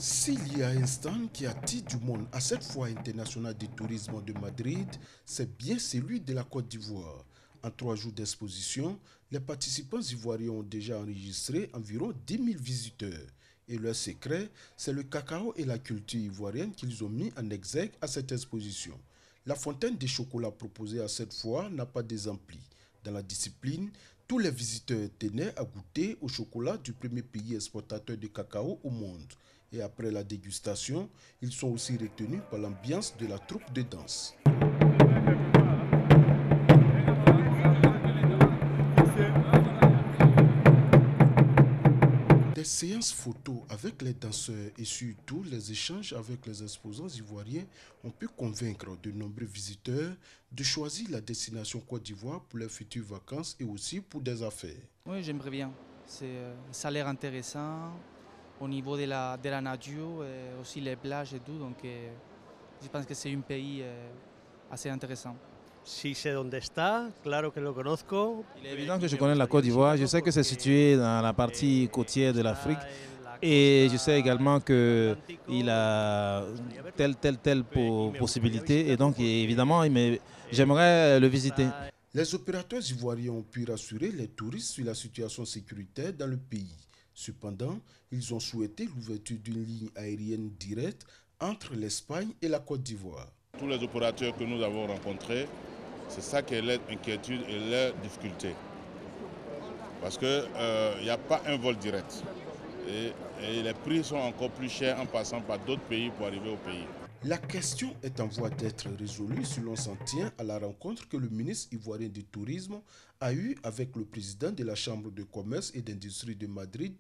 S'il y a un stand qui attire du monde à cette foire internationale du tourisme de Madrid, c'est bien celui de la Côte d'Ivoire. En 3 jours d'exposition, les participants ivoiriens ont déjà enregistré environ 10 000 visiteurs. Et leur secret, c'est le cacao et la culture ivoirienne qu'ils ont mis en exergue à cette exposition. La fontaine de chocolat proposée à cette foire n'a pas d'exempli. Dans la discipline, tous les visiteurs tenaient à goûter au chocolat du premier pays exportateur de cacao au monde. Et après la dégustation, ils sont aussi retenus par l'ambiance de la troupe de danse. Des séances photos avec les danseurs et surtout les échanges avec les exposants ivoiriens ont pu convaincre de nombreux visiteurs de choisir la destination Côte d'Ivoire pour leurs futures vacances et aussi pour des affaires. Oui, j'aimerais bien. Ça a l'air intéressant au niveau de la nature et aussi les plages et tout. Donc, je pense que c'est un pays assez intéressant. Sí sé dónde está, claro que lo conozco. Il est évident que je connais la Côte d'Ivoire. Je sais que c'est situé dans la partie côtière de l'Afrique. Et je sais également qu'il a telle possibilité. Et donc, évidemment, j'aimerais le visiter. Les opérateurs ivoiriens ont pu rassurer les touristes sur la situation sécuritaire dans le pays. Cependant, ils ont souhaité l'ouverture d'une ligne aérienne directe entre l'Espagne et la Côte d'Ivoire. Tous les opérateurs que nous avons rencontrés, c'est ça qui est leur inquiétude et leur difficulté. Parce qu'il n'y a pas un vol direct. Et les prix sont encore plus chers en passant par d'autres pays pour arriver au pays. La question est en voie d'être résolue si l'on s'en tient à la rencontre que le ministre ivoirien du Tourisme a eue avec le président de la Chambre de commerce et d'industrie de Madrid,